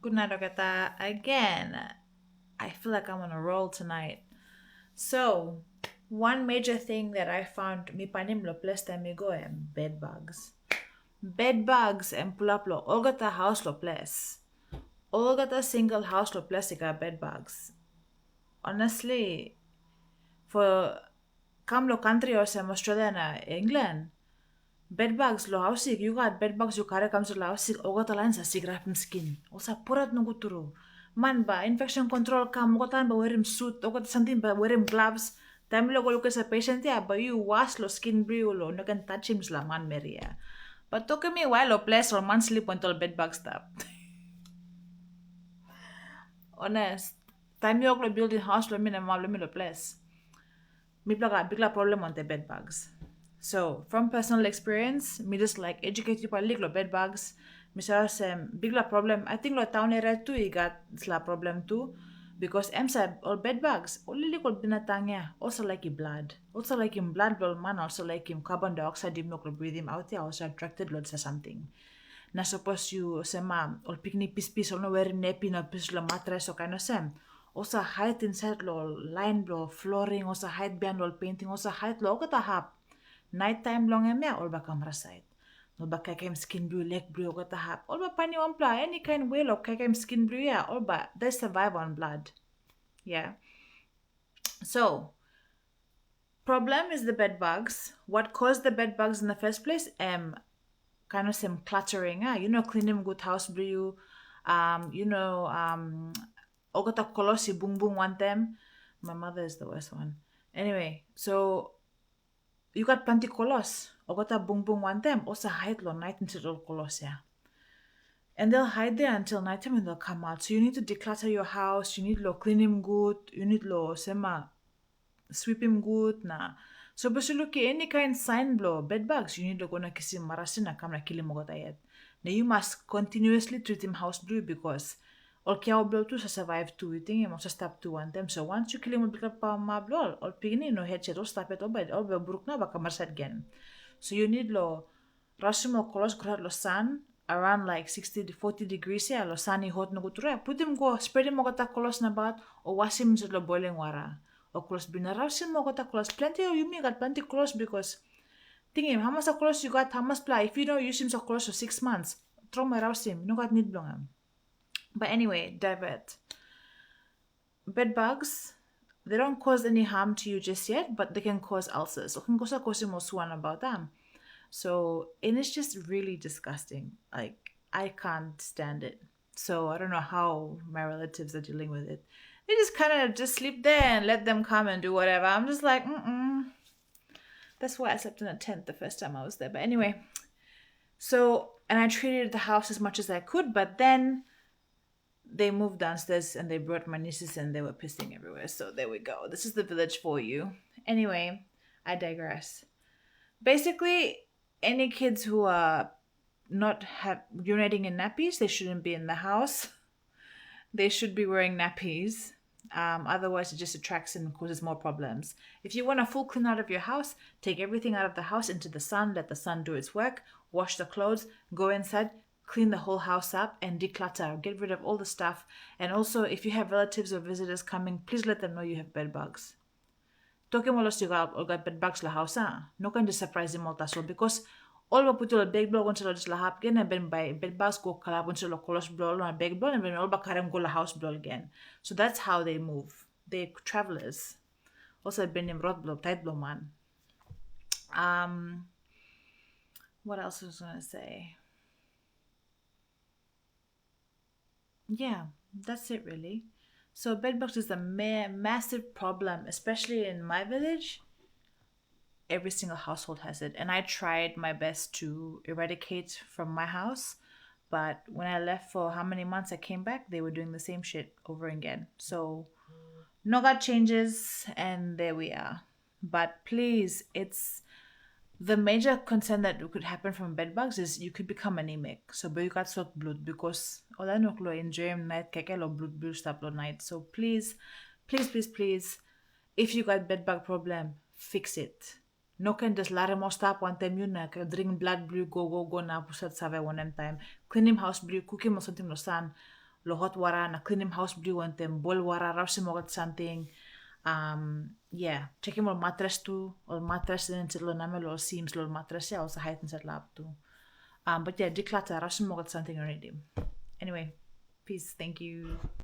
Good night, Ogata. Again, I feel like I'm on a roll tonight. So, one major thing that I found mi panim lo place time ago bed bugs. Bed bugs and pull up lo Olgata house lo place. Olgata single house lo place got bed bugs. Honestly, for come lo country or some Australia na England, bed bugs lo house you got bed bugs you kare comes to house Olgata lines a sigrapim skin. Also purat no guturu. Man ba infection control kam gotan ba wearing suit o something ba wearing gloves. Time lo ko sa patient ya ba you wash lo skin brew lo no can touch him la man meria. But took me a while or place or man sleep until bed bug stop. Honest. Time you lo building house lo mina mal lo mi lo place. Me plaga bigla problem on the bed bugs. So from personal experience, me just like educate you about lo bed bugs. Me say bigla problem. I think lo town area too you got sla problem too. Because MSA or bed bugs, only little binatang also like in blood. Also like in blood blood man, also like in carbon dioxide, him not breathe him out there, also attracted loads or something. Na suppose you sema or picnic piece or no wearing nepi no piece lo mattress or kind of sem. Also height inside lo line lo flooring, also height beyond lo painting, also height lo kata hap. Nighttime long em ya or ba camera side. No ba kakem skin blue leg blue kata hap. Or ba pani wampla any kind way lo kakem skin blue ya or ba they survive on blood. Yeah. So problem is the bed bugs. What caused the bed bugs in the first place? Kind of some cluttering. Cleaning good house brew. Ogata kolosi boom boom want them. My mother is the worst one. Anyway, so you got plenty kolos. Ogata boom boom want them. Also hide lo night into the kolos, yeah. And they'll hide there until nighttime and they'll come out. So you need to declutter your house. You need lo clean him good. You need lo sema sweep him good na. So basically any kind sign blow bed bugs, you need to go na kisi marasin na kam na kill him yet. Now you must continuously treat him house blue because all kia blow to survive too. You think you must stop to one them. So once you kill him with pa ma blow, all pigni no head all stop it all by all be brook na baka marsad again. So you need lo rasimo kolos grad lo sun around like 60 to 40 degrees ya lo sunny hot no gutura. Put him go spread him ogata kolos na bat or wash him lo boiling water. Of course, binarasin mo kata close. Plenty of you got plenty close because thinking how much close you got, how much play. If you don't use him so close for 6 months, throw my rouse him. You know got need long. But anyway, divert. Bed bugs, they don't cause any harm to you just yet, but they can cause ulcers. So can cause you most one about them. So and it's just really disgusting. Like I can't stand it. So I don't know how my relatives are dealing with it. They just kind of just sleep there and let them come and do whatever. I'm just like, mm-mm. That's why I slept in a tent the first time I was there. But anyway, so, and I treated the house as much as I could, but then they moved downstairs and they brought my nieces and they were pissing everywhere. So there we go. This is the village for you. Anyway, I digress. Basically, any kids who are not urinating in nappies, they shouldn't be in the house. They should be wearing nappies. Otherwise, it just attracts and causes more problems. If you want a full clean out of your house, take everything out of the house into the sun, let the sun do its work, wash the clothes, go inside, clean the whole house up, and declutter. Get rid of all the stuff. And also, if you have relatives or visitors coming, please let them know you have bed bugs. Toke mo los got bed bugs la house, no can just surprise them all so because all ba puto beg blow once lo lahap again and ben by bed bugs go kalap once lo kolos blow on beg blow and then all ba karem go la house blow again. So that's how they move. They're travelers. Also ben in rot blow, tight blow man. Um what else was I gonna say? Yeah, that's it really. So bedbugs is a massive problem, especially in my village. Every single household has it, and I tried my best to eradicate from my house. But when I left for how many months I came back, they were doing the same shit over again. So no got changes, and there we are. But please, it's the major concern that could happen from bed bugs is you could become anemic. So, but you got soak blood because all I know enjoy night keke lo blood stop lo night. So please, please, please, please, if you got bed bug problem, fix it. No can just let him stop one time you na drink blood blue go na pusat save one time. Clean him house blue, cook him or something no sun. lo hot water na clean him house blue and them boil water rausim mogat something. Yeah, check him on mattress too, or mattress and lo namel or seams lo mattress yeah also height and set lab too. But yeah, declutter rausim mogat something already. Anyway, peace. Thank you.